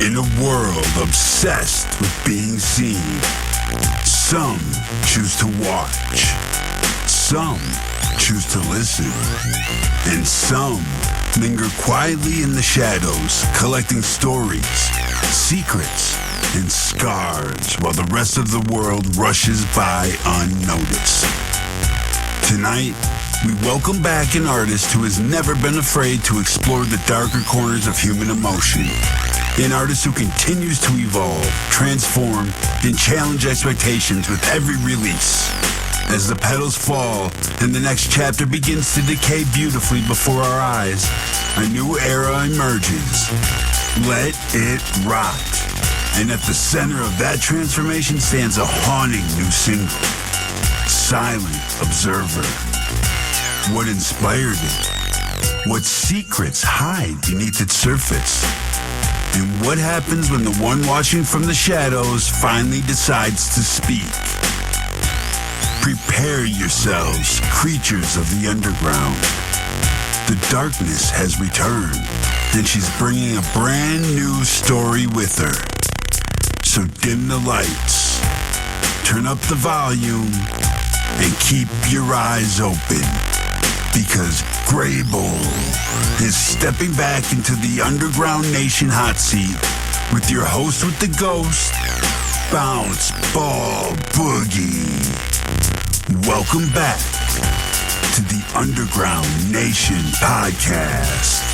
In a world obsessed with being seen, some choose to watch, some choose to listen, and some linger quietly in the shadows, collecting stories, secrets, and scars while the rest of the world rushes by unnoticed. Tonight, we welcome back an artist who has never been afraid to explore the darker corners of human emotion. An artist who continues to evolve, transform, and challenge expectations with every release. As the petals fall and the next chapter begins to decay beautifully before our eyes, a new era emerges. Let it rot. And at the center of that transformation stands a haunting new single, Silent Observer. What inspired it? What secrets hide beneath its surface? And what happens when the one watching from the shadows finally decides to speak? Prepare yourselves, creatures of the underground. The darkness has returned, and she's bringing a brand new story with her. So dim the lights, turn up the volume, and keep your eyes open. Because Grable is stepping back into the Underground Nation hot seat with your host with the ghost, Bounce Ball Boogie. Welcome back to the Underground Nation podcast.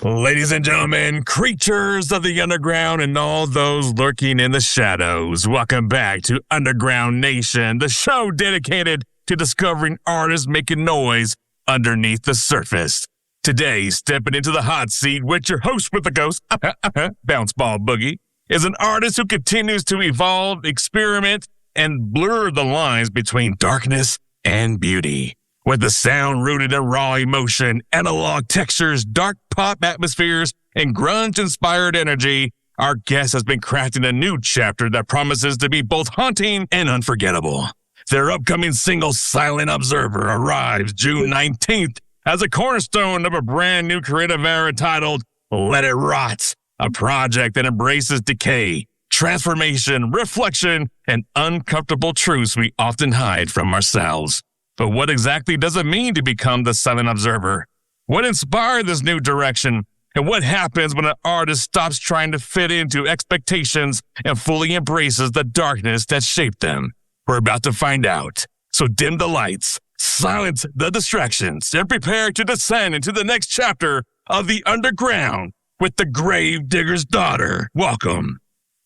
Ladies and gentlemen, creatures of the underground and all those lurking in the shadows, welcome back to Underground Nation, the show dedicated to discovering artists making noise underneath the surface. Today, stepping into the hot seat with your host with the ghost, Bounce Ball Boogie, is an artist who continues to evolve, experiment, and blur the lines between darkness and beauty. With the sound rooted in raw emotion, analog textures, dark pop atmospheres, and grunge-inspired energy, our guest has been crafting a new chapter that promises to be both haunting and unforgettable. Their upcoming single, Silent Observer, arrives June 19th as a cornerstone of a brand new creative era titled Let It Rot, a project that embraces decay, transformation, reflection, and uncomfortable truths we often hide from ourselves. But what exactly does it mean to become the Silent Observer? What inspired this new direction? And what happens when an artist stops trying to fit into expectations and fully embraces the darkness that shaped them? We're about to find out. So dim the lights, silence the distractions, and prepare to descend into the next chapter of the underground with the Grave Digger's daughter. Welcome,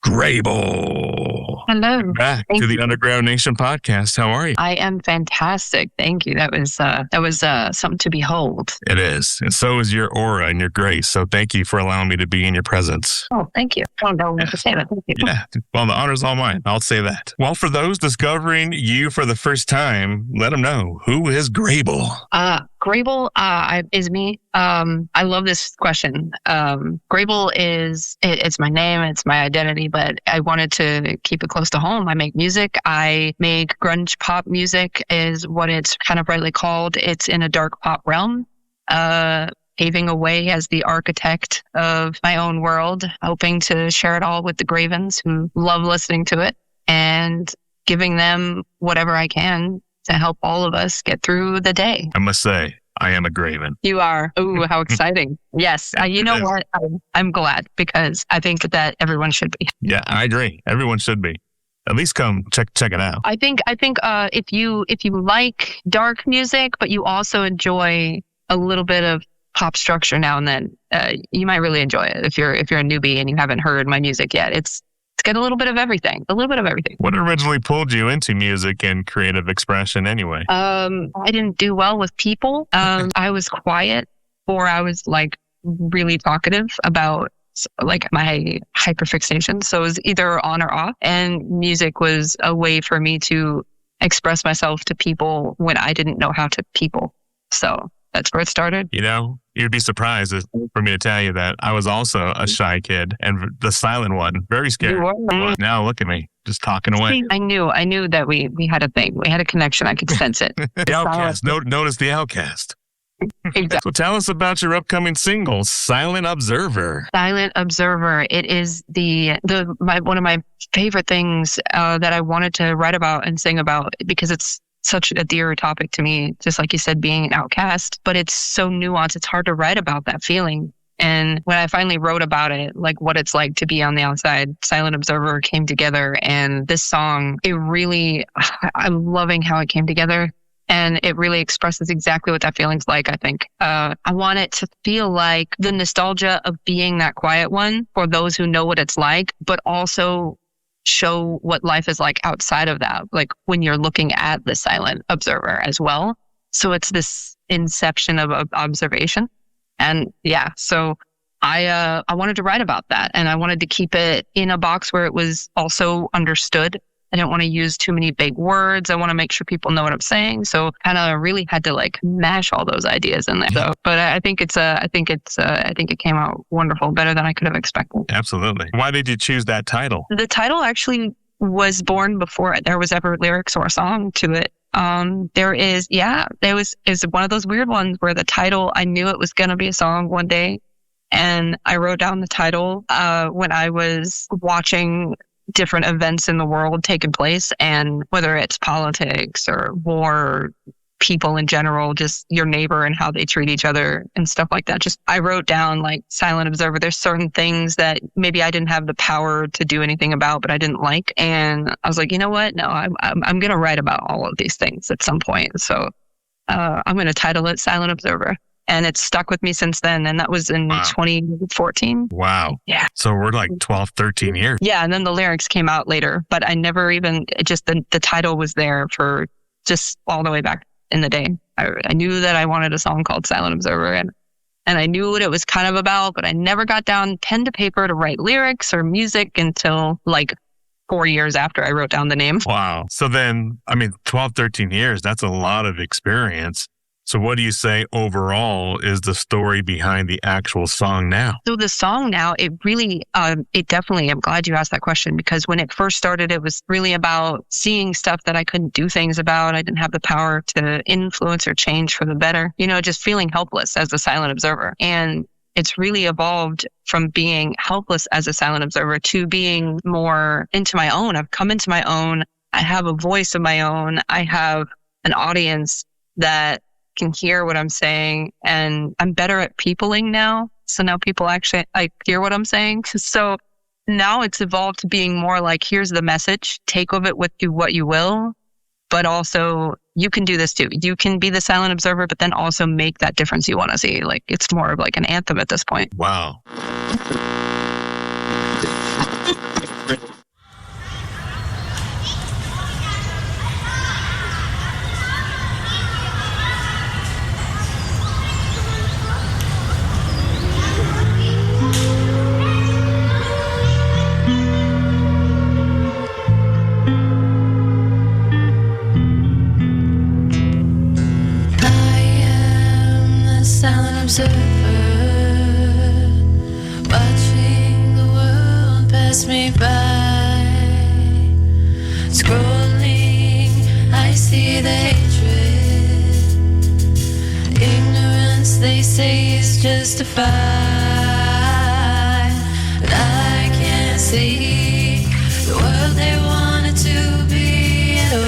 Grable. Hello. Back to the Underground Nation podcast. How are you? I am fantastic. Thank you. That was something to behold. It is. And so is your aura and your grace. So thank you for allowing me to be in your presence. Oh, thank you. I don't know what to say, but thank you. Yeah. Well, the honor's all mine. I'll say that. Well, for those discovering you for the first time, let them know, who is Grable? Grable is me. I love this question. Grable it's my name, it's my identity, but I wanted to keep it close to home. I make music. I make grunge pop music is what it's kind of rightly called. It's in a dark pop realm, paving a way as the architect of my own world, hoping to share it all with the Gravens who love listening to it and giving them whatever I can to help all of us get through the day. I must say, I am a Graven. You are. Ooh, how exciting. Yes. You know what? I'm glad because I think that everyone should be. Yeah, I agree. Everyone should be. At least come check it out. I think if you like dark music, but you also enjoy a little bit of pop structure now and then, you might really enjoy it. If you're a newbie and you haven't heard my music yet, it's got a little bit of everything. What originally pulled you into music and creative expression anyway? I didn't do well with people. I was quiet, or I was like really talkative about like my hyperfixation. So it was either on or off. And music was a way for me to express myself to people when I didn't know how to people. So that's where it started. You know, you'd be surprised for me to tell you that I was also a shy kid and the silent one, very scared. Well, now look at me, just talking away. I knew that we had a thing. We had a connection. I could sense it. The outcast. Notice the outcast. Exactly. So tell us about your upcoming single, Silent Observer. Silent Observer. It is one of my favorite things that I wanted to write about and sing about because it's such a dear topic to me, just like you said, being an outcast, but it's so nuanced. It's hard to write about that feeling. And when I finally wrote about it, like what it's like to be on the outside, Silent Observer came together. And this song, I'm loving how it came together. And it really expresses exactly what that feeling's like, I think. I want it to feel like the nostalgia of being that quiet one for those who know what it's like, but also show what life is like outside of that, like when you're looking at the silent observer as well. So it's this inception of observation. And yeah, so I wanted to write about that, and I wanted to keep it in a box where it was also understood. I didn't want to use too many big words. I want to make sure people know what I'm saying. So kind of really had to like mash all those ideas in there. So, but I think it came out wonderful, better than I could have expected. Absolutely. Why did you choose that title? The title actually was born before there was ever lyrics or a song to it. It was one of those weird ones where the title, I knew it was going to be a song one day. And I wrote down the title when I was watching different events in the world taking place, and whether it's politics or war or people in general, just your neighbor and how they treat each other and stuff like that. Just I wrote down like Silent Observer. There's certain things that maybe I didn't have the power to do anything about, but I didn't like. And I was like, you know what? No, I'm going to write about all of these things at some point. So I'm going to title it Silent Observer. And it's stuck with me since then. And that was in 2014. Wow. Yeah. So we're like 12, 13 years. Yeah. And then the lyrics came out later, but I never even, the title was there for just all the way back in the day. I knew that I wanted a song called Silent Observer, and I knew what it was kind of about, but I never got down pen to paper to write lyrics or music until like 4 years after I wrote down the name. Wow. So then, 12, 13 years, that's a lot of experience. So what do you say overall is the story behind the actual song now? So the song now, it really, it definitely, I'm glad you asked that question, because when it first started, it was really about seeing stuff that I couldn't do things about. I didn't have the power to influence or change for the better, just feeling helpless as a silent observer. And it's really evolved from being helpless as a silent observer to being more into my own. I've come into my own. I have a voice of my own. I have an audience that can hear what I'm saying, and I'm better at peopling now. So now people actually hear what I'm saying. So now it's evolved to being more like, here's the message, take of it with you what you will, but also you can do this too. You can be the silent observer, but then also make that difference you want to see. Like it's more of like an anthem at this point. Wow. Watching the world pass me by, scrolling, I see the hatred. Ignorance, they say, is justified, but I can't see the world they wanted to be at all.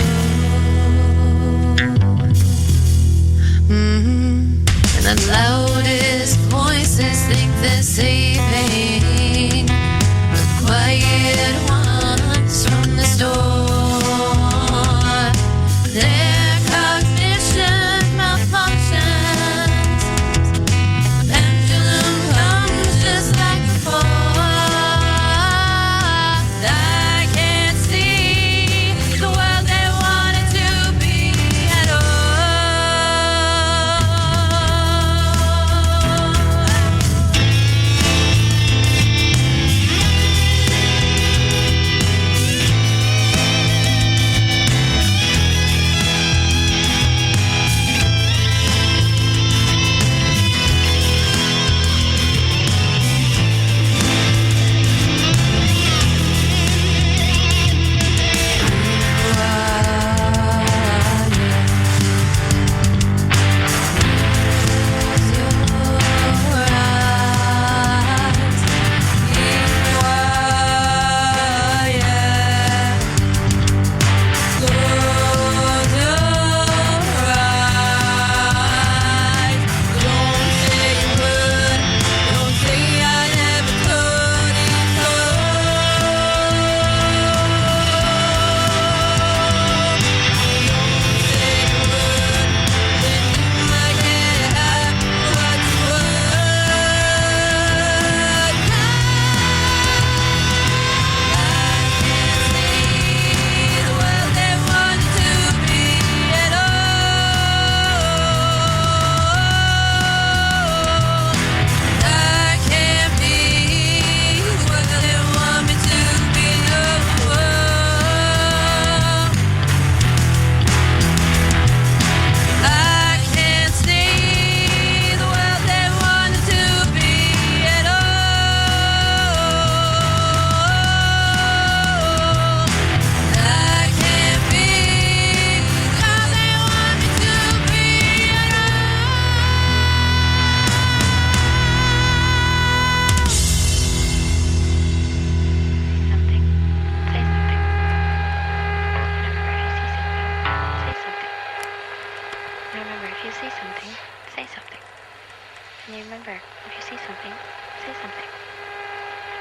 And the loudest voices think they're saving the quiet ones from the storm. Their cognition malfunctions. The pendulum comes just like before. I can't see the world they wanted to be at all.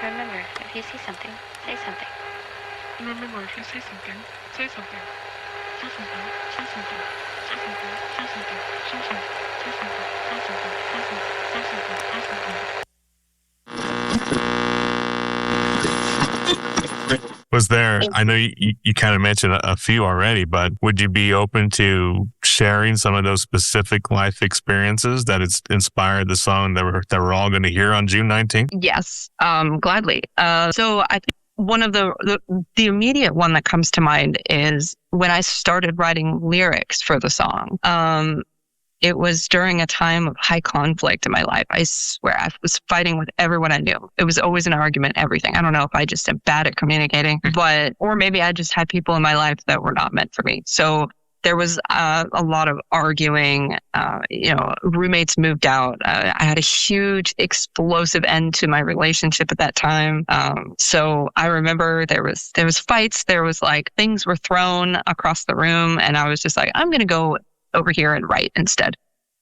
Remember, if you see something, say something. Remember, if you say something, say something. Say something, say something, say something, say something, say something, say something, say something, say something, say something, say something. Was there, I know you kind of mentioned a few already, but would you be open to sharing some of those specific life experiences that it's inspired the song that we're all going to hear on June 19th? Yes, gladly. So I think one of the immediate one that comes to mind is when I started writing lyrics for the song. It was during a time of high conflict in my life. I swear I was fighting with everyone I knew. It was always an argument, everything. I don't know if I just am bad at communicating, or maybe I just had people in my life that were not meant for me. So there was a lot of arguing. Roommates moved out. I had a huge explosive end to my relationship at that time. So I remember there was fights. There was like things were thrown across the room, and I was just like, I'm going to go over here and write instead.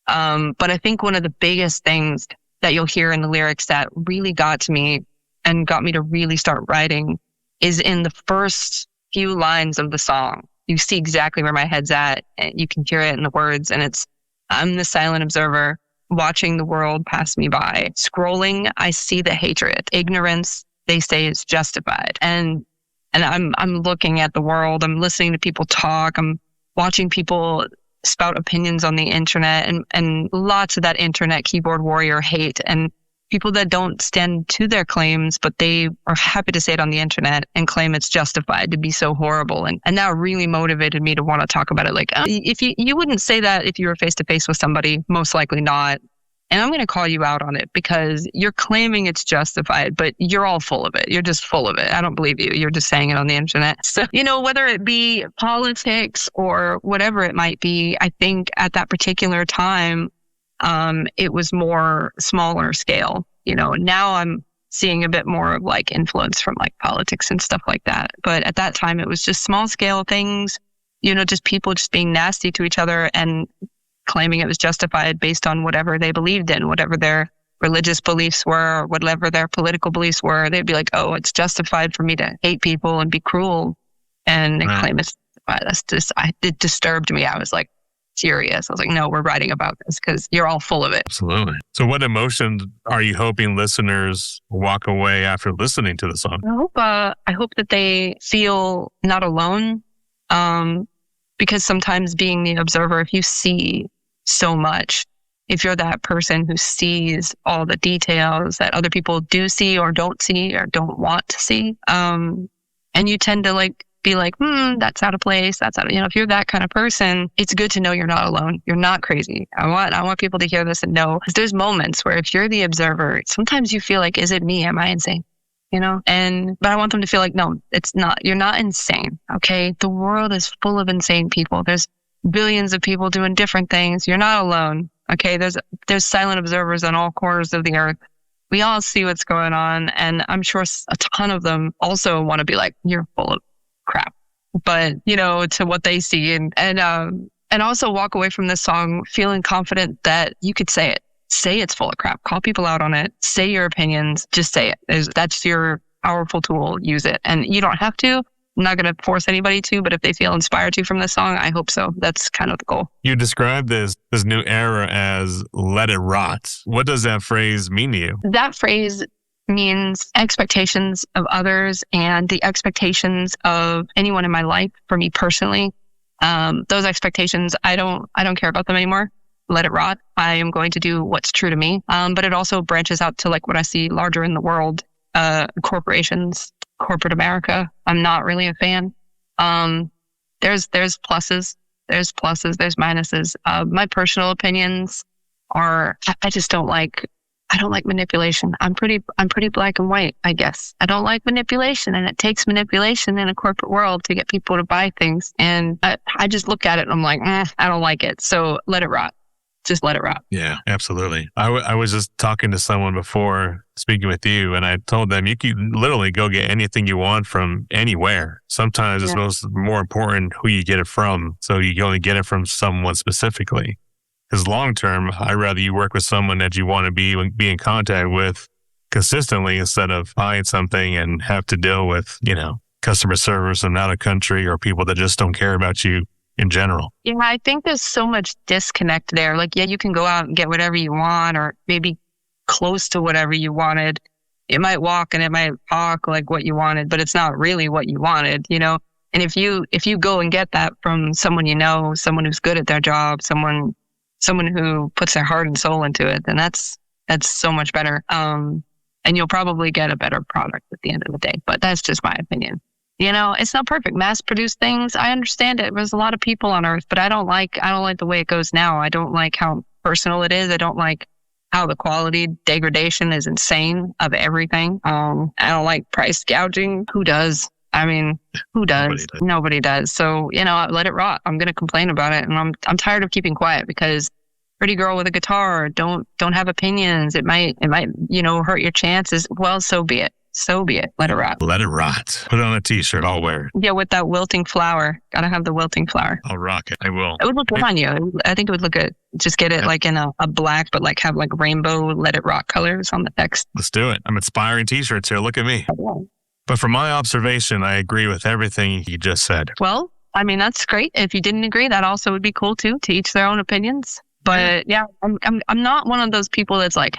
But I think one of the biggest things that you'll hear in the lyrics that really got to me and got me to really start writing is in the first few lines of the song. You see exactly where my head's at, and you can hear it in the words. And it's, I'm the silent observer watching the world pass me by. Scrolling, I see the hatred. Ignorance, they say, is justified. And I'm looking at the world. I'm listening to people talk. I'm watching people spout opinions on the internet, and lots of that internet keyboard warrior hate and people that don't stand to their claims, but they are happy to say it on the internet and claim it's justified to be so horrible. And that really motivated me to want to talk about it. Like, if you wouldn't say that if you were face to face with somebody, most likely not. And I'm going to call you out on it because you're claiming it's justified, but you're all full of it. You're just full of it. I don't believe you. You're just saying it on the internet. So, whether it be politics or whatever it might be, I think at that particular time, it was more smaller scale. Now I'm seeing a bit more of like influence from like politics and stuff like that. But at that time, it was just small scale things, just people just being nasty to each other and claiming it was justified based on whatever they believed in, whatever their religious beliefs were, or whatever their political beliefs were. They'd be like, oh, it's justified for me to hate people and be cruel and claim it's justified. It disturbed me. I was like furious. I was like, no, we're writing about this because you're all full of it. Absolutely. So what emotions are you hoping listeners walk away after listening to the song? I hope that they feel not alone. Because sometimes being the observer, if you see so much, if you're that person who sees all the details that other people do see or don't want to see, and you tend to be like, that's out of place. That's out of, if you're that kind of person, it's good to know you're not alone. You're not crazy. I want people to hear this and know, because there's moments where if you're the observer, sometimes you feel like, is it me? Am I insane? But I want them to feel like, no, it's not. You're not insane. Okay. The world is full of insane people. There's billions of people doing different things. You're not alone. Okay. There's silent observers on all corners of the earth. We all see what's going on. And I'm sure a ton of them also want to be like, you're full of crap, but to what they see and also walk away from this song feeling confident that you could say it. Say it's full of crap. Call people out on it. Say your opinions. Just say it. That's your powerful tool. Use it. And you don't have to. I'm not going to force anybody to, but if they feel inspired to from this song, I hope so. That's kind of the goal. You described this new era as let it rot. What does that phrase mean to you? That phrase means expectations of others and the expectations of anyone in my life. For me personally, those expectations, I don't care about them anymore. Let it rot. I am going to do what's true to me. But it also branches out to like what I see larger in the world, corporations, corporate America. I'm not really a fan. There's pluses, there's minuses. My personal opinions are, I don't like manipulation. I'm pretty black and white, I guess. I don't like manipulation, and it takes manipulation in a corporate world to get people to buy things. And I just look at it and I'm like, I don't like it. So let it rot. Just let it rot. Yeah, absolutely. I was just talking to someone before speaking with you, and I told them you can literally go get anything you want from anywhere. Sometimes it's more important who you get it from. So you can only get it from someone specifically. Because long term, I'd rather you work with someone that you want to be in contact with consistently instead of buying something and have to deal with, customer service and out of country or people that just don't care about you in general. Yeah, I think there's so much disconnect there. Like, yeah, you can go out and get whatever you want or maybe close to whatever you wanted. It might walk and it might talk like what you wanted, but it's not really what you wanted, And if you go and get that from someone someone who's good at their job, someone who puts their heart and soul into it, then that's so much better. And you'll probably get a better product at the end of the day. But that's just my opinion. It's not perfect. Mass-produced things, I understand it. There's a lot of people on Earth, but I don't like the way it goes now. I don't like how personal it is. I don't like how the quality degradation is insane of everything. I don't like price gouging. Who does? I mean, who does? Nobody does. So, let it rot. I'm going to complain about it. And I'm tired of keeping quiet because pretty girl with a guitar, don't have opinions. It might, hurt your chances. Well, so be it. So be it. Let it rot. Let it rot. Put it on a t-shirt. I'll wear it. Yeah, with that wilting flower. Gotta have the wilting flower. I'll rock it. I will. It would look good on you. I think it would look good. Just get it like in a black, but like have like rainbow let it rot colors on the text. Let's do it. I'm inspiring t-shirts here. Look at me. But from my observation, I agree with everything you just said. Well, I mean, that's great. If you didn't agree, that also would be cool too, to each their own opinions. But yeah, I'm not one of those people that's like,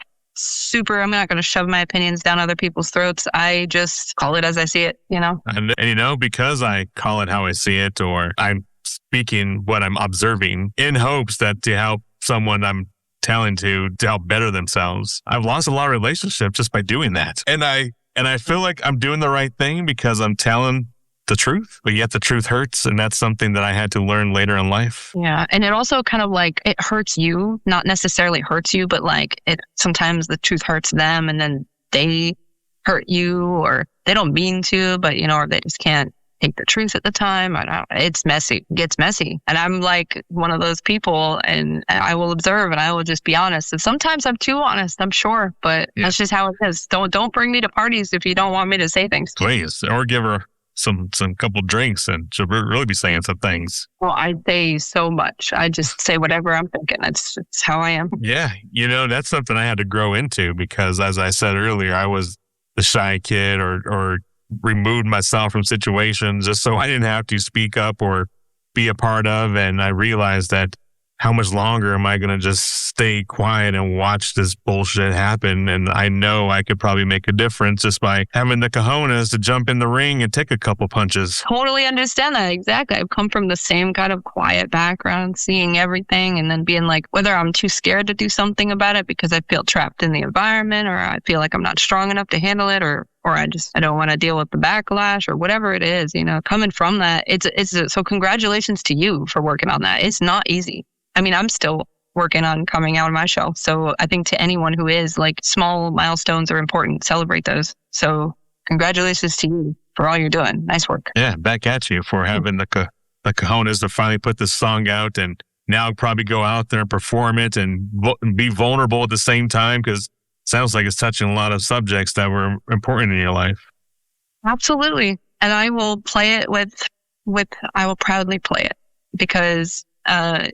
I'm not going to shove my opinions down other people's throats. I just call it as I see it, And because I call it how I see it, or I'm speaking what I'm observing in hopes that to help someone I'm telling to help better themselves, I've lost a lot of relationships just by doing that. And I feel like I'm doing the right thing because I'm telling the truth, but yet the truth hurts. And that's something that I had to learn later in life. Yeah. And it also kind of like, it hurts you, not necessarily hurts you, but like sometimes the truth hurts them and then they hurt you or they don't mean to, but or they just can't take the truth at the time. It's messy. It gets messy. And I'm like one of those people and I will observe and I will just be honest. And sometimes I'm too honest, I'm sure, but that's just how it is. Don't bring me to parties if you don't want me to say things. Please. Or give her some couple drinks and she'll really be saying some things. Well, I say so much. I just say whatever I'm thinking. It's how I am. Yeah. That's something I had to grow into because as I said earlier, I was the shy kid or removed myself from situations just so I didn't have to speak up or be a part of. And I realized that how much longer am I going to just stay quiet and watch this bullshit happen? And I know I could probably make a difference just by having the cojones to jump in the ring and take a couple punches. Totally understand that. Exactly. I've come from the same kind of quiet background, seeing everything and then being like, whether I'm too scared to do something about it because I feel trapped in the environment or I feel like I'm not strong enough to handle it or I don't want to deal with the backlash or whatever it is, coming from that. So congratulations to you for working on that. It's not easy. I mean, I'm still working on coming out of my shell. So I think to anyone who is like small milestones are important, celebrate those. So congratulations to you for all you're doing. Nice work. Yeah. Back at you for having the cojones to finally put this song out and now probably go out there and perform it and be vulnerable at the same time. Cause it sounds like it's touching a lot of subjects that were important in your life. Absolutely. And I will play it I will proudly play it because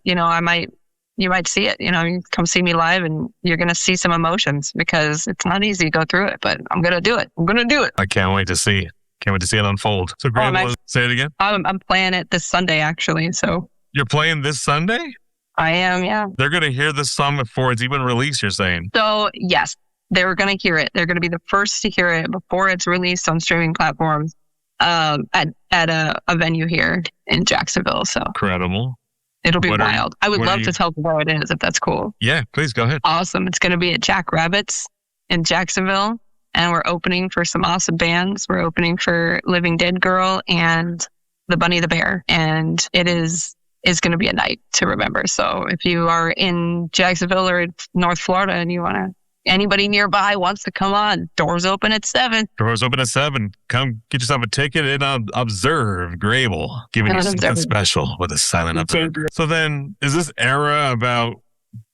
you might see it, you come see me live and you're going to see some emotions because it's not easy to go through it, but I'm going to do it. I'm going to do it. I can't wait to see it. Can't wait to see it unfold. So Grable, say it again. I'm playing it this Sunday, actually. So you're playing this Sunday? I am. Yeah. They're going to hear this song before it's even released, you're saying? So yes, they're going to hear it. They're going to be the first to hear it before it's released on streaming platforms, at a venue here in Jacksonville. So incredible. It'll be wild. I would love to tell you where it is if that's cool. Yeah, please go ahead. Awesome. It's going to be at Jack Rabbit's in Jacksonville. And we're opening for some awesome bands. We're opening for Living Dead Girl and The Bunny the Bear. And it is going to be a night to remember. So if you are in Jacksonville or North Florida and anybody nearby wants to come on, doors open at 7. Doors open at 7. Come get yourself a ticket and observe Grable, giving you something special with a silent observer. So then, is this era about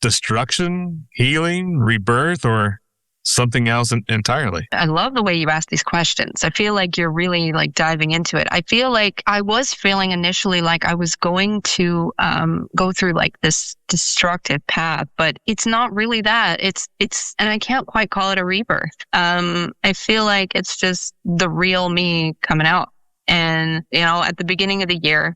destruction, healing, rebirth, or something else entirely? I love the way you ask these questions. I feel like you're really like diving into it. I feel like I was feeling initially like I was going to go through like this destructive path, but it's not really that. It's, and I can't quite call it a rebirth. I feel like it's just the real me coming out. And, you know, at the beginning of the year,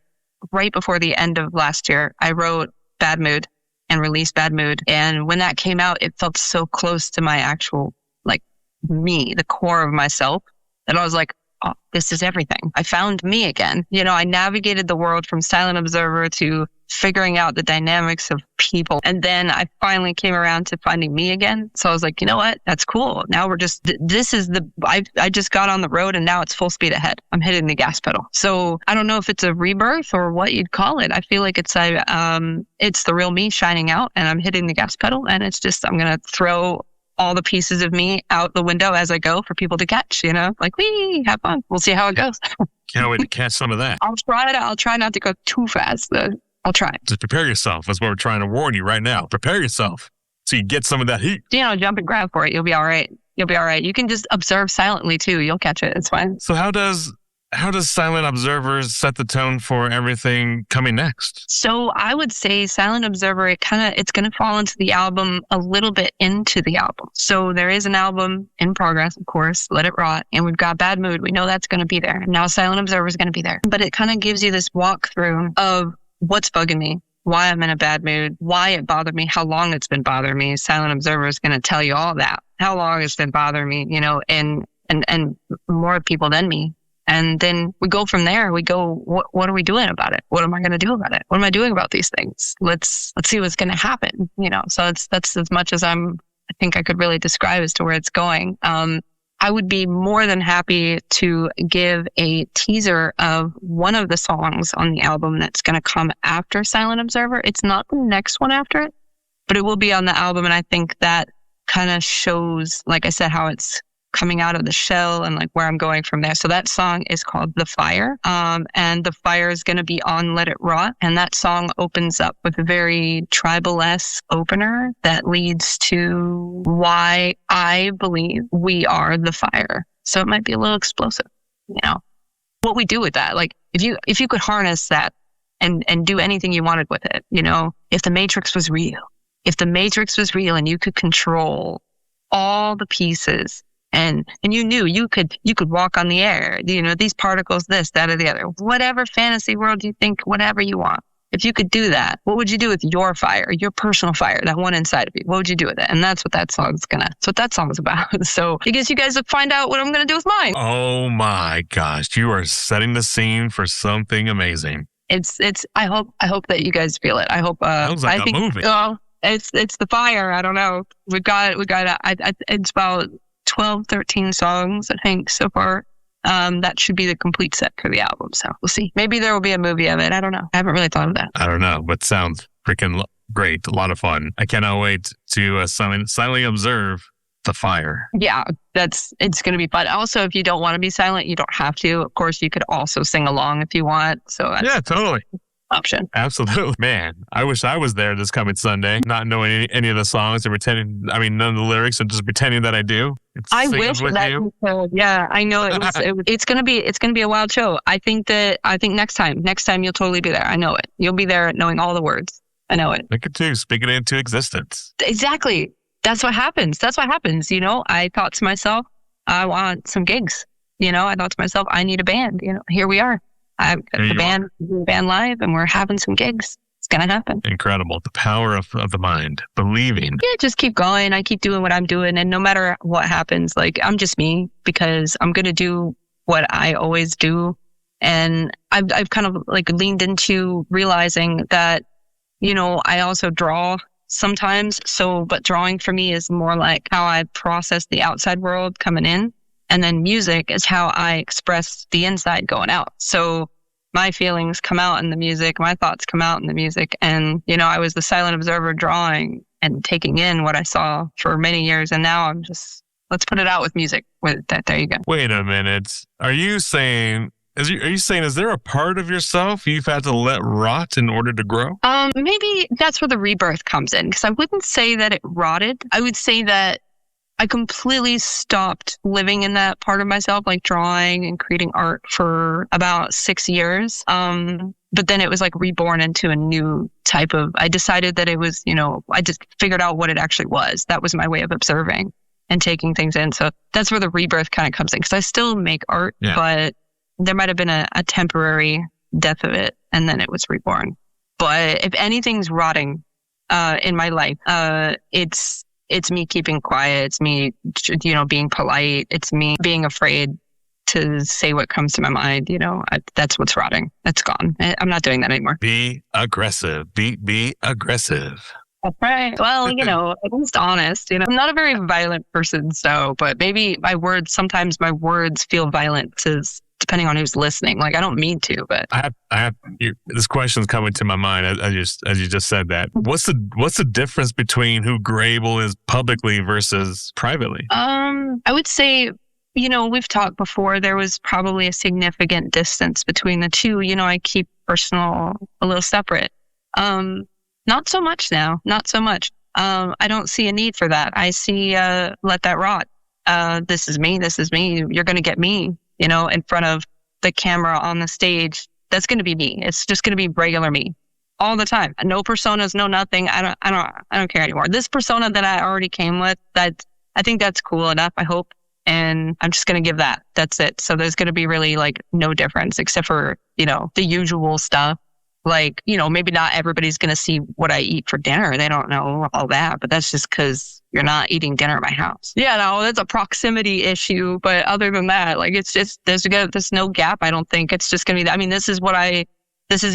right before the end of last year, I wrote Bad Mood and released Bad Mood. And when that came out, it felt so close to my actual, like, me, the core of myself, that I was like, oh, this is everything. I found me again. You know, I navigated the world from silent observer to figuring out the dynamics of people. And then I finally came around to finding me again. So I was like, you know what? That's cool. Now we're just, this is the, I just got on the road and now it's full speed ahead. I'm hitting the gas pedal. So I don't know if it's a rebirth or what you'd call it. I feel like it's the real me shining out and I'm hitting the gas pedal and it's just, I'm going to throw all the pieces of me out the window as I go for people to catch, you know, like, wee, have fun. We'll see how it goes. Can't wait to catch some of that. I'll try not to go too fast. I'll try. Just prepare yourself. That's what we're trying to warn you right now. Prepare yourself so you get some of that heat. You know, jump and grab for it. You'll be all right. You'll be all right. You can just observe silently too. You'll catch it. It's fine. So how does silent observers set the tone for everything coming next? So I would say silent observer, it's going to fall into the album a little bit into the album. So there is an album in progress, of course, Let It Rot. And we've got Bad Mood. We know that's going to be there. Now silent observer is going to be there. But it kind of gives you this walkthrough of what's bugging me, why I'm in a bad mood, why it bothered me, how long it's been bothering me. Silent observer is going to tell you all that, how long it's been bothering me, you know, and more people than me. And then we go from there. We go, what are we doing about it? What am I going to do about it? What am I doing about these things? Let's see what's going to happen, you know. So that's as much as I think I could really describe as to where it's going. I would be more than happy to give a teaser of one of the songs on the album that's going to come after Silent Observer. It's not the next one after it, but it will be on the album. And I think that kind of shows, like I said, how it's coming out of the shell and like where I'm going from there. So that song is called The Fire. And The Fire is going to be on Let It Rot. And that song opens up with a very tribal-esque opener that leads to why I believe we are the fire. So it might be a little explosive, you know, what we do with that. Like if you could harness that and do anything you wanted with it, you know, if the Matrix was real and you could control all the pieces, and you knew you could walk on the air, you know, these particles, this, that, or the other, whatever fantasy world you think, whatever you want. If you could do that, what would you do with your fire, your personal fire, that one inside of you? What would you do with it? And that's what that song's about. So I guess you guys will find out what I'm going to do with mine. Oh my gosh. You are setting the scene for something amazing. I hope that you guys feel it. I hope, sounds like a movie. Well, it's The Fire. I don't know. It's about 12, 13 songs, I think, so far. That should be the complete set for the album. So we'll see. Maybe there will be a movie of it. I don't know. I haven't really thought of that. I don't know, but sounds freaking great. A lot of fun. I cannot wait to silently observe The Fire. Yeah, it's going to be fun. Also, if you don't want to be silent, you don't have to. Of course, you could also sing along if you want. So yeah, totally. Option. Absolutely. Man, I wish I was there this coming Sunday, not knowing any of the songs and none of the lyrics and just pretending that I do. I wish that you could. Yeah, I know it's going to be a wild show. I think next time you'll totally be there. I know it. You'll be there knowing all the words. I know it. Look at you, speaking it into existence. Exactly. That's what happens. You know, I thought to myself, I want some gigs. You know, I thought to myself, I need a band. You know, here we are. I've got the band live and we're having some gigs. It's going to happen. Incredible. The power of the mind, believing. Yeah, just keep going. I keep doing what I'm doing. And no matter what happens, like I'm just me because I'm going to do what I always do. And I've kind of like leaned into realizing that, you know, I also draw sometimes. But drawing for me is more like how I process the outside world coming in. And then music is how I express the inside going out. So my feelings come out in the music, my thoughts come out in the music. And, you know, I was the silent observer drawing and taking in what I saw for many years. And now I'm just, let's put it out with music. With that, there you go. Wait a minute. Are you saying, is there a part of yourself you've had to let rot in order to grow? Maybe that's where the rebirth comes in. Because I wouldn't say that it rotted. I would say that I completely stopped living in that part of myself, like drawing and creating art for about 6 years. But then it was like reborn into a new type of, I decided that it was, I just figured out what it actually was. That was my way of observing and taking things in. So that's where the rebirth kind of comes in, because I still make art, but there might have been a temporary death of it, and then it was reborn. But if anything's rotting in my life, it's me keeping quiet. It's me, being polite. It's me being afraid to say what comes to my mind. That's what's rotting. That's gone. I'm not doing that anymore. Be aggressive. Be aggressive. That's right. Well, at least honest. I'm not a very violent person, but maybe sometimes my words feel violent depending on who's listening. Like, I don't mean to, but I have this question's coming to my mind as you just said that. What's the difference between who Grable is publicly versus privately? I would say, we've talked before, there was probably a significant distance between the two. I keep personal a little separate. Not so much now. Not so much. I don't see a need for that. I see, let that rot. This is me. This is me. You're going to get me, in front of the camera on the stage. That's going to be me. It's just going to be regular me all the time. No personas, no nothing. I don't care anymore. This persona that I already came with, I think that's cool enough, I hope. And I'm just going to give that. That's it. So there's going to be really like no difference except for, the usual stuff. Like, maybe not everybody's going to see what I eat for dinner. They don't know all that, but that's just because you're not eating dinner at my house. Yeah, no, that's a proximity issue. But other than that, like, it's just, there's no gap. I don't think it's just going to be that. I mean, this is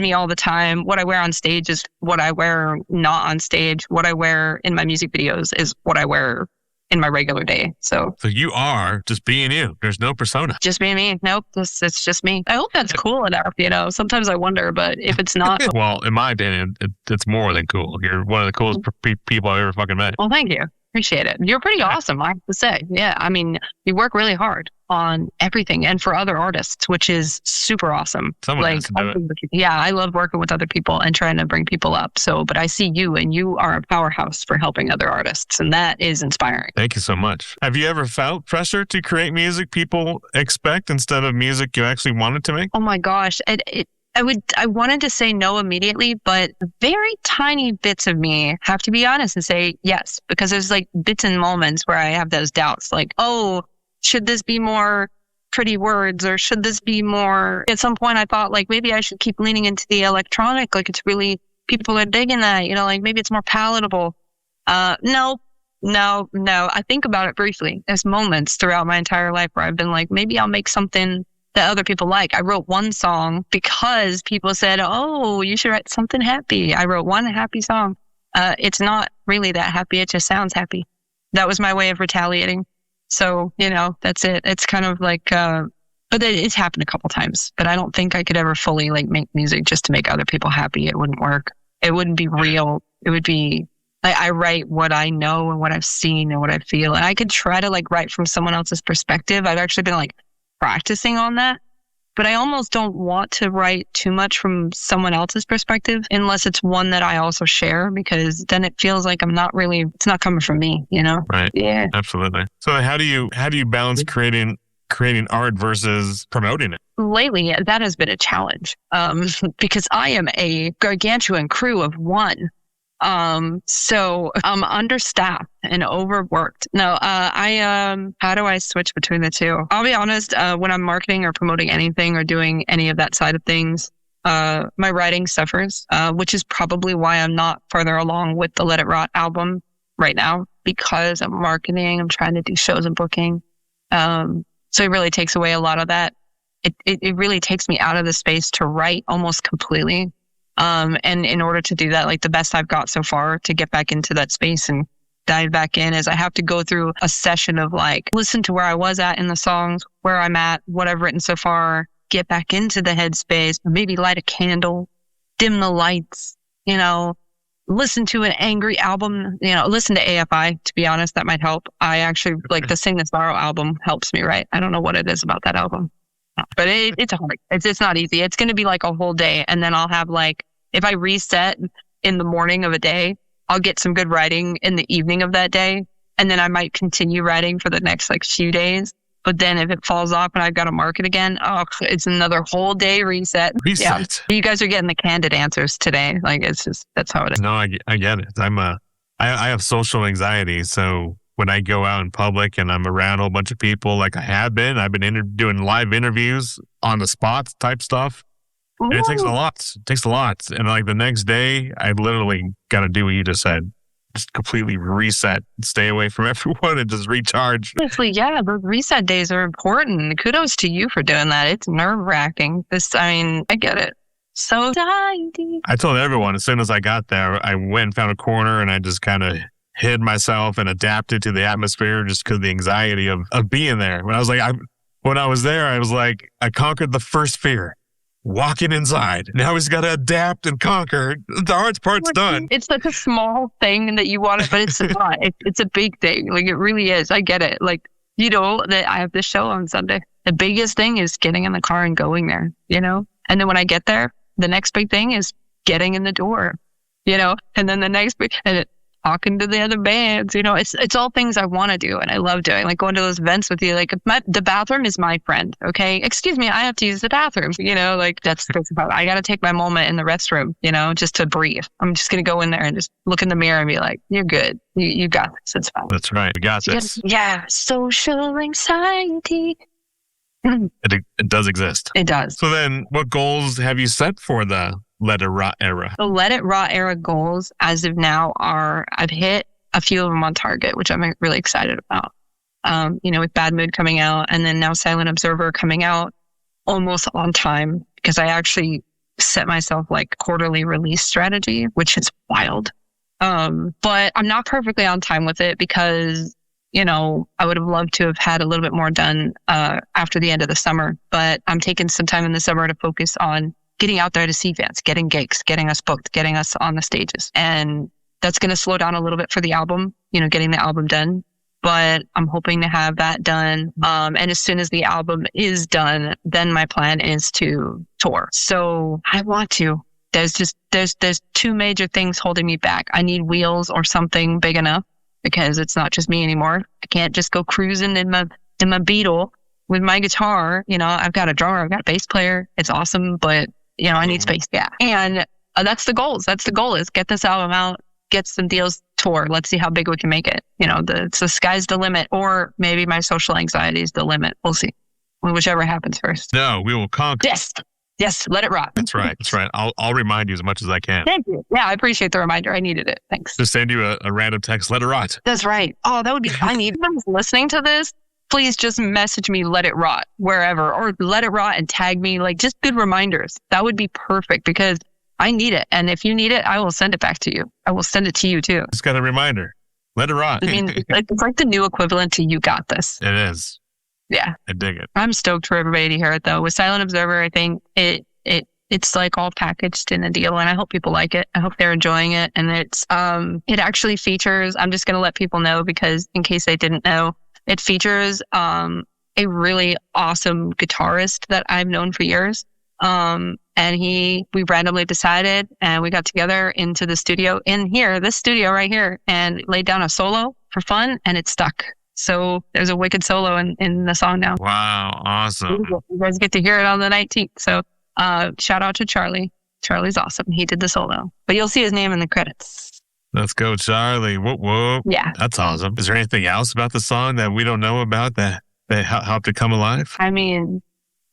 me all the time. What I wear on stage is what I wear not on stage. What I wear in my music videos is what I wear in my regular day. So you are just being you. There's no persona. Just being me. Nope. It's just me. I hope that's cool enough. Sometimes I wonder, but if it's not. Well, in my opinion, it's more than cool. You're one of the coolest people I've ever fucking met. Well, thank you. Appreciate it. You're pretty awesome, I have to say. Yeah. I mean, you work really hard on everything and for other artists, which is super awesome. Someone has to do it. Yeah, I love working with other people and trying to bring people up. So, but I see you, and you are a powerhouse for helping other artists, and that is inspiring. Thank you so much. Have you ever felt pressure to create music people expect instead of music you actually wanted to make? Oh my gosh. I wanted to say no immediately, but very tiny bits of me have to be honest and say yes, because there's like bits and moments where I have those doubts, like, oh, should this be more pretty words, or should this be more? At some point I thought like maybe I should keep leaning into the electronic, like it's really, people are digging that, like maybe it's more palatable. No. I think about it briefly. There's moments throughout my entire life where I've been like, maybe I'll make something that other people like. I wrote one song because people said, oh, you should write something happy. I wrote one happy song. It's not really that happy. It just sounds happy. That was my way of retaliating. So, that's it. It's kind of like, but it's happened a couple times, but I don't think I could ever fully like make music just to make other people happy. It wouldn't work. It wouldn't be real. It would be like, I write what I know and what I've seen and what I feel. And I could try to like write from someone else's perspective. I've actually been like practicing on that, but I almost don't want to write too much from someone else's perspective unless it's one that I also share, because then it feels like it's not coming from me, Right. Yeah. Absolutely. So how do you balance creating art versus promoting it? Lately, that has been a challenge, because I am a gargantuan crew of one. So I'm understaffed and overworked. No, how do I switch between the two? I'll be honest, when I'm marketing or promoting anything or doing any of that side of things, my writing suffers, which is probably why I'm not further along with the Let It Rot album right now, because I'm marketing, I'm trying to do shows and booking. So it really takes away a lot of that. It really takes me out of the space to write almost completely. And in order to do that, like the best I've got so far to get back into that space and dive back in is I have to go through a session of like, listen to where I was at in the songs, where I'm at, what I've written so far, get back into the headspace, maybe light a candle, dim the lights, listen to an angry album, listen to AFI, to be honest, that might help. I actually like the Sing the Sorrow album helps me, right? I don't know what it is about that album. But it's hard. It's not easy. It's going to be like a whole day. And then I'll have like, if I reset in the morning of a day, I'll get some good writing in the evening of that day. and then I might continue writing for the next like few days. But then if it falls off and I've got to mark it again, it's another whole day reset. Reset. Yeah. You guys are getting the candid answers today. Like it's just, that's how it is. No, I get it. I have social anxiety. So when I go out in public and I'm around a whole bunch of people, like I've been doing live interviews on the spot type stuff. And it takes a lot. It takes a lot. And like the next day, I literally got to do what you just said. Just completely reset, stay away from everyone and just recharge. Honestly, yeah, those reset days are important. Kudos to you for doing that. It's nerve-wracking. I get it. So anxiety. I told everyone as soon as I got there, I went and found a corner and I just kind of hid myself and adapted to the atmosphere just because of the anxiety of being there. When I was there, I was like, I conquered the first fear. Walking inside. Now he's got to adapt and conquer. The hard part's done. It's such a small thing that you want it, but it's not. It's a big thing. Like it really is. I get it. Like, that I have this show on Sunday. The biggest thing is getting in the car and going there, And then when I get there, the next big thing is getting in the door, and then the next big, and talking to the other bands, it's all things I want to do and I love doing, like going to those events with you. Like the bathroom is my friend. Okay, excuse me, I have to use the bathroom. Like that's about. I got to take my moment in the restroom. Just to breathe. I'm just gonna go in there and just look in the mirror and be like, "You're good. You got this. It's fine." That's right. We got this. Yeah, social anxiety. It does exist. It does. So then, what goals have you set for the Let It Rot era? The Let It Rot era goals as of now I've hit a few of them on target, which I'm really excited about. With Bad Mood coming out and then now Silent Observer coming out almost on time because I actually set myself like quarterly release strategy, which is wild. But I'm not perfectly on time with it because, I would have loved to have had a little bit more done after the end of the summer, but I'm taking some time in the summer to focus on getting out there to see fans, getting gigs, getting us booked, getting us on the stages. And that's going to slow down a little bit for the album, getting the album done. But I'm hoping to have that done. And as soon as the album is done, then my plan is to tour. So I want to. There's two major things holding me back. I need wheels or something big enough because it's not just me anymore. I can't just go cruising in my Beetle with my guitar. I've got a drummer, I've got a bass player. It's awesome, but I need space. Yeah. And that's the goals. That's the goal is get this album out, get some deals, tour. Let's see how big we can make it. The sky's the limit, or maybe my social anxiety is the limit. We'll see. Whichever happens first. No, we will conquer. Yes. Let it rock. That's right. I'll remind you as much as I can. Thank you. Yeah, I appreciate the reminder. I needed it. Thanks. Just send you a random text. Let it rot. That's right. Oh, that would be, I need, if anyone's listening to this, please just message me, let it rot wherever, or let it rot and tag me, like just good reminders. That would be perfect because I need it. And if you need it, I will send it back to you. I will send it to you too. Just got a reminder. Let it rot. I mean, it's like the new equivalent to you got this. It is. Yeah. I dig it. I'm stoked for everybody to hear it though. With Silent Observer, I think it's like all packaged in a deal and I hope people like it. I hope they're enjoying it. And it actually features, I'm just going to let people know because in case they didn't know, it features a really awesome guitarist that I've known for years. And we randomly decided and we got together into the studio this studio right here, and laid down a solo for fun and it stuck. So there's a wicked solo in the song now. Wow. Awesome. You guys get to hear it on the 19th. So shout out to Charlie. Charlie's awesome. He did the solo, but you'll see his name in the credits. Let's go, Charlie. Whoop, whoop. Yeah. That's awesome. Is there anything else about the song that we don't know about that helped it come alive? I mean,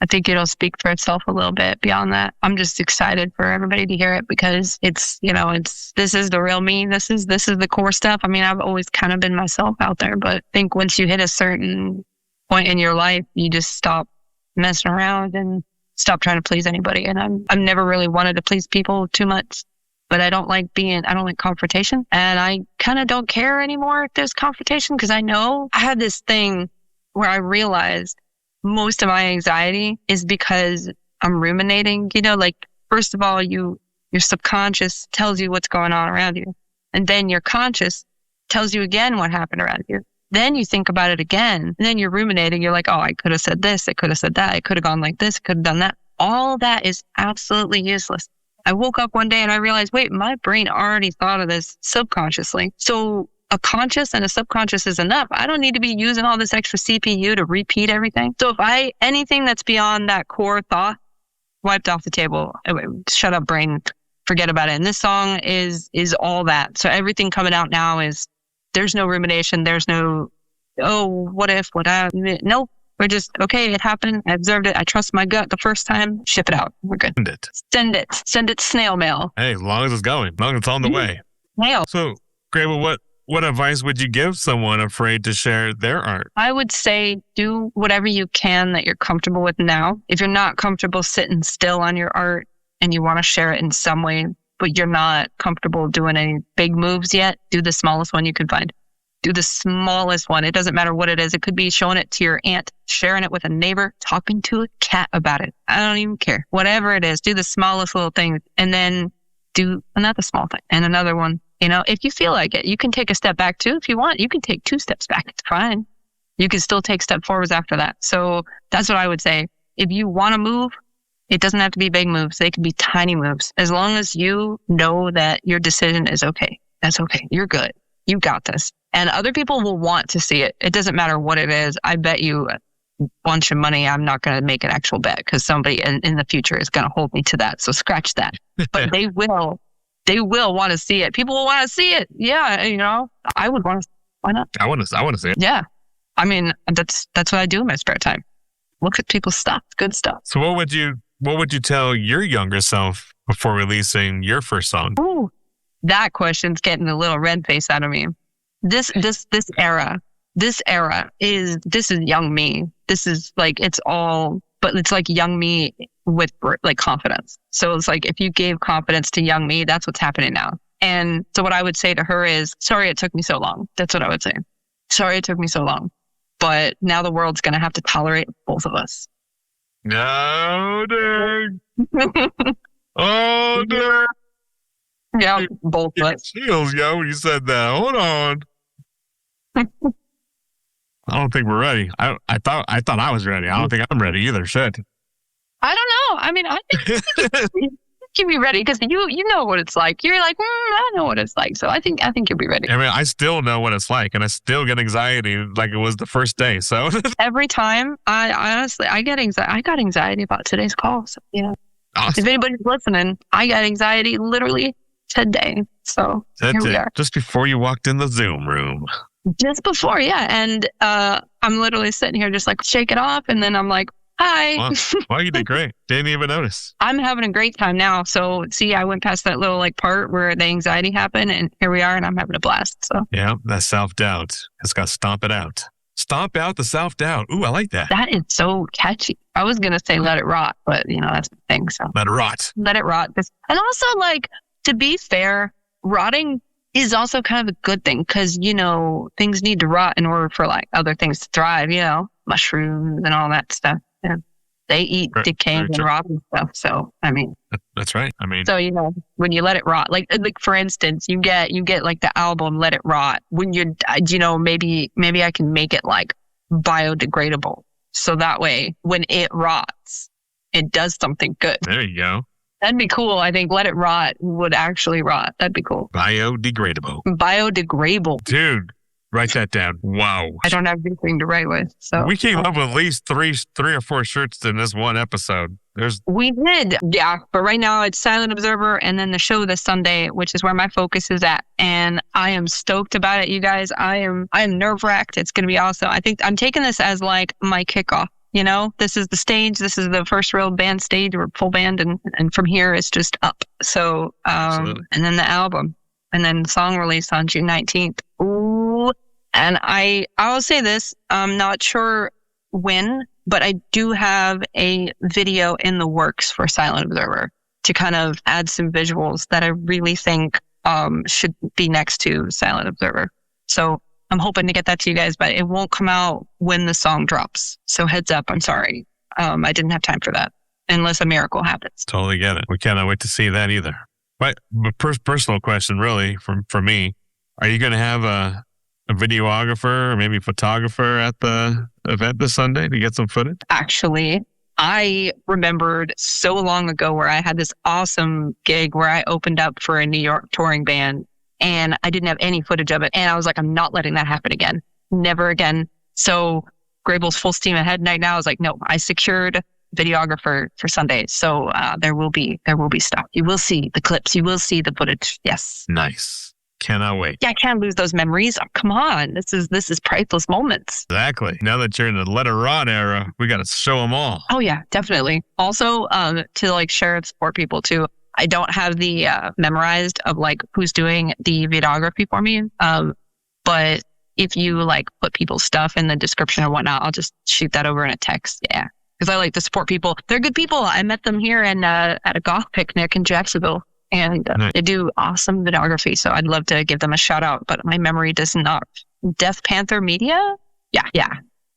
I think it'll speak for itself a little bit beyond that. I'm just excited for everybody to hear it because this is the real me. This is the core stuff. I mean, I've always kind of been myself out there, but I think once you hit a certain point in your life, you just stop messing around and stop trying to please anybody. And I've never really wanted to please people too much. But I don't like confrontation. And I kind of don't care anymore if there's confrontation because I know I had this thing where I realized most of my anxiety is because I'm ruminating. First of all, your subconscious tells you what's going on around you. And then your conscious tells you again what happened around you. Then you think about it again. And then you're ruminating. You're like, oh, I could have said this. I could have said that. I could have gone like this. I could have done that. All that is absolutely useless. I woke up one day and I realized, wait, my brain already thought of this subconsciously. So a conscious and a subconscious is enough. I don't need to be using all this extra CPU to repeat everything. So if anything that's beyond that core thought, wiped off the table, shut up brain, forget about it. And this song is all that. So everything coming out now is, there's no rumination. There's no, oh, what if, nope. We're just, okay, it happened. I observed it. I trust my gut the first time. Ship it out. We're good. Send it snail mail. Hey, as long as it's going, as long as it's on the way. Snail. So, Grable, what advice would you give someone afraid to share their art? I would say do whatever you can that you're comfortable with now. If you're not comfortable sitting still on your art and you want to share it in some way, but you're not comfortable doing any big moves yet, do the smallest one you can find. Do the smallest one. It doesn't matter what it is. It could be showing it to your aunt, sharing it with a neighbor, talking to a cat about it. I don't even care. Whatever it is, do the smallest little thing and then do another small thing and another one. You know, if you feel like it, you can take a step back too. If you want, you can take 2 steps back. It's fine. You can still take step forwards after that. So that's what I would say. If you want to move, it doesn't have to be big moves. They can be tiny moves. As long as you know that your decision is okay. That's okay. You're good. You got this. And other people will want to see it. It doesn't matter what it is. I bet you a bunch of money I'm not going to make an actual bet because somebody in the future is going to hold me to that. So scratch that. But they will want to see it. People will want to see it. Yeah, you know, I would want to. Why not? I want to see it. Yeah. I mean, that's what I do in my spare time. Look at people's stuff. Good stuff. So what would you tell your younger self before releasing your first song? Ooh, that question's getting a little red face out of me. This era is young me. This is like, it's all, but it's like young me with like confidence. So it's like, if you gave confidence to young me, that's what's happening now. And so what I would say to her is, sorry, it took me so long. That's what I would say. Sorry, it took me so long, but now the world's going to have to tolerate both of us. No, dang. Oh, dang. Yeah, both of us. Chills, yo, when you said that. Hold on. I don't think we're ready. I thought I was ready. I don't think I'm ready either. Shit. I don't know. I mean, I think you'll be ready because you know what it's like. You're like, I know what it's like. So I think you'll be ready. I mean, I still know what it's like, and I still get anxiety like it was the first day. So every time, I honestly get anxiety. I got anxiety about today's call. So yeah, awesome. If anybody's listening, I got anxiety literally today. So that's here we it. are. Just before you walked in the Zoom room. Just before, yeah. And I'm literally sitting here just like shake it off. And then I'm like, hi. Well, you did great. Didn't even notice. I'm having a great time now. So see, I went past that little like part where the anxiety happened and here we are and I'm having a blast. So yeah, that self-doubt. It's got to stomp it out. Stomp out the self-doubt. Ooh, I like that. That is so catchy. I was going to say let it rot, but you know, that's the thing. So let it rot. Let it rot. And also like, to be fair, rotting is also kind of a good thing because, you know, things need to rot in order for like other things to thrive, you know, mushrooms and all that stuff. Yeah. They eat decay and rotten stuff. So, I mean, that's right. I mean, so, you know, when you let it rot, like for instance, you get like the album, Let It Rot. When you're, you know, maybe I can make it like biodegradable. So that way when it rots, it does something good. There you go. That'd be cool. I think Let It Rot would actually rot. That'd be cool. Biodegradable. Biodegradable. Dude, write that down. Wow. I don't have anything to write with. So we came up with at least three or four shirts in this one episode. We did. Yeah. But right now it's Silent Observer and then the show this Sunday, which is where my focus is at. And I am stoked about it, you guys. I am nerve-wracked. It's going to be awesome. I think I'm taking this as like my kickoff. You know, this is the stage. This is the first real band stage or full band. And from here, it's just up. So, and then the album and then song release on June 19th. Ooh. And I will say this, I'm not sure when, but I do have a video in the works for Silent Observer to kind of add some visuals that I really think, should be next to Silent Observer. So I'm hoping to get that to you guys, but it won't come out when the song drops. So heads up, I'm sorry. I didn't have time for that unless a miracle happens. Totally get it. We cannot wait to see that either. But personal question really for me, are you going to have a videographer or maybe photographer at the event this Sunday to get some footage? Actually, I remembered so long ago where I had this awesome gig where I opened up for a New York touring band. and I didn't have any footage of it. And I was like, I'm not letting that happen again. Never again. So Grable's full steam ahead right now. I was like, no, I secured videographer for Sunday. So there will be stuff. You will see the clips. You will see the footage. Yes. Nice. Cannot wait. Yeah, I can't lose those memories. Oh, come on. This is priceless moments. Exactly. Now that you're in the Let It Rot era, we got to show them all. Oh yeah, definitely. Also, to like share and support people too. I don't have the memorized of like who's doing the videography for me. But if you like put people's stuff in the description or whatnot, I'll just shoot that over in a text. Yeah. Because I like to support people. They're good people. I met them here and at a goth picnic in Jacksonville. And Nice. they do awesome videography. So I'd love to give them a shout out. But my memory does not. Death Panther Media? Yeah.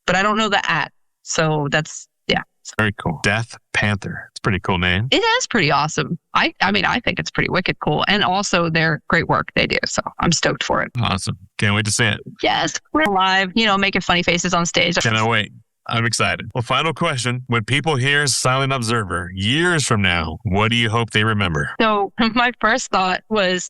But I don't know the @ So that's, yeah. Very cool. Death Panther. It's a pretty cool name. It is pretty awesome. I mean, I think it's pretty wicked cool. And also their great work they do. So I'm stoked for it. Awesome. Can't wait to see it. Yes, we're live, making funny faces on stage. Cannot wait. I'm excited. Well, final question. When people hear Silent Observer years from now, what do you hope they remember? So my first thought was,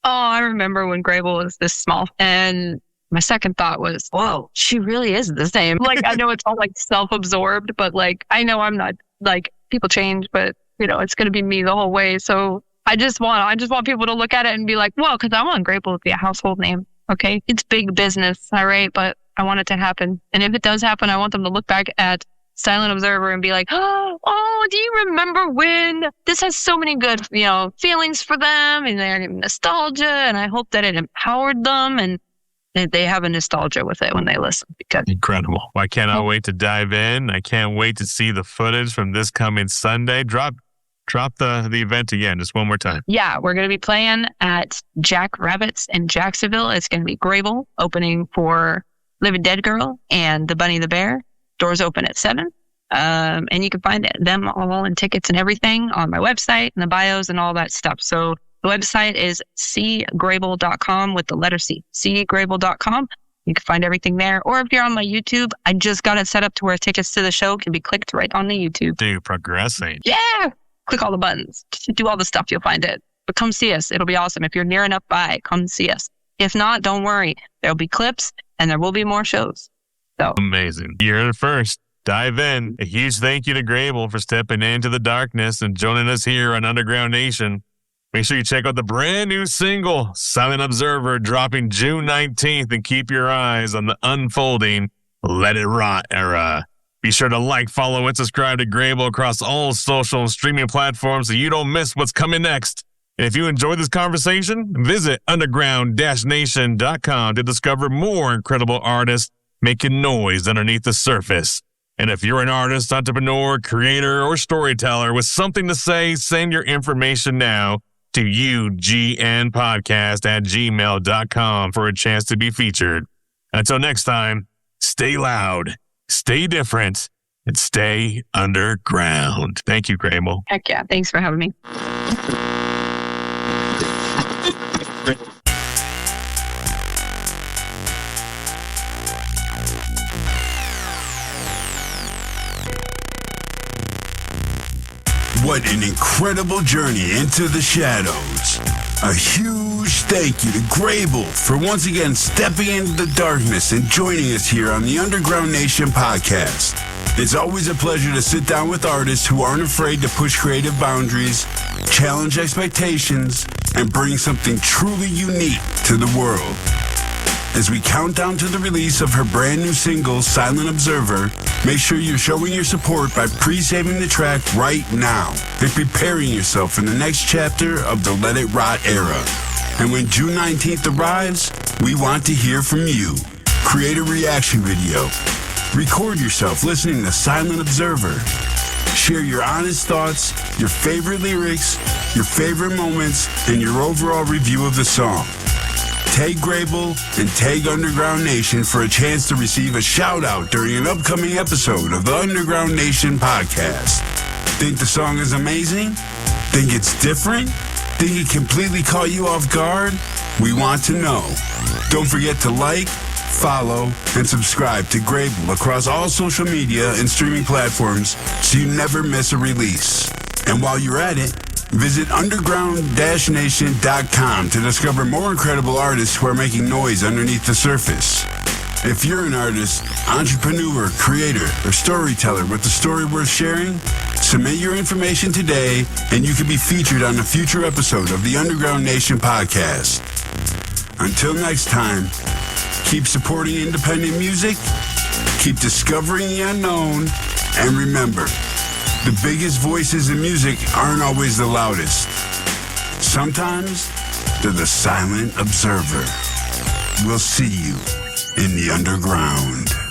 I remember when Grable was this small. And my second thought was, whoa, she really is the same. Like, I know it's all like self-absorbed, but like, I know I'm not like people change, but it's going to be me the whole way. So I just want people to look at it and be like, whoa, because I want Grable to be a household name. Okay. It's big business. All right. But I want it to happen. And if it does happen, I want them to look back at Silent Observer and be like, oh, do you remember when? This has so many good, feelings for them and their nostalgia. And I hope that it empowered them and that they have a nostalgia with it when they listen. Because Incredible. Well, I cannot wait to dive in. I can't wait to see the footage from this coming Sunday. Drop the event again, just one more time. yeah, we're going to be playing at Jack Rabbit's in Jacksonville. It's going to be Grable opening for Living Dead Girl and the Bunny the Bear. Doors open at 7. And you can find them all and tickets and everything on my website and the bios and all that stuff. So the website is cgrable.com with the letter C, cgrable.com. You can find everything there. Or if you're on my YouTube, I just got it set up to where tickets to the show can be clicked right on the YouTube. Dude, progressing. Yeah. Click all the buttons. Do all the stuff. You'll find it. But come see us. It'll be awesome. If you're near enough by, come see us. If not, don't worry. There'll be clips and there will be more shows. So Amazing. You're the first. Dive in. A huge thank you to Grable for stepping into the darkness and joining us here on Underground Nation. Make sure you check out the brand new single, Silent Observer, dropping June 19th, and keep your eyes on the unfolding Let It Rot era. Be sure to like, follow, and subscribe to Grable across all social and streaming platforms so you don't miss what's coming next. And if you enjoyed this conversation, visit underground-nation.com to discover more incredible artists making noise underneath the surface. And if you're an artist, entrepreneur, creator, or storyteller with something to say, send your information now to ugnpodcast@gmail.com for a chance to be featured. Until next time, stay loud, stay different, and stay underground. Thank you, Grable. heck yeah. Thanks for having me. What an incredible journey into the shadows. A huge thank you to Grable for once again stepping into the darkness and joining us here on the Underground Nation podcast. It's always a pleasure to sit down with artists who aren't afraid to push creative boundaries, challenge expectations, and bring something truly unique to the world. As we count down to the release of her brand new single, Silent Observer, make sure you're showing your support by pre-saving the track right now and preparing yourself for the next chapter of the Let It Rot era. And when June 19th arrives, we want to hear from you. Create a reaction video. Record yourself listening to Silent Observer. Share your honest thoughts, your favorite lyrics, your favorite moments, and your overall review of the song. Tag Grable and tag Underground Nation for a chance to receive a shout out during an upcoming episode of the Underground Nation podcast. Think the song is amazing? Think it's different? Think it completely caught you off guard? We want to know. Don't forget to like, follow, and subscribe to Grable across all social media and streaming platforms so you never miss a release. And while you're at it, Visit underground-nation.com to discover more incredible artists who are making noise underneath the surface. If you're an artist, entrepreneur, creator, or storyteller with a story worth sharing, submit your information today and you can be featured on a future episode of the Underground Nation podcast. Until next time, keep supporting independent music, keep discovering the unknown, and remember, the biggest voices in music aren't always the loudest. Sometimes they're the silent observer. We'll see you in the underground.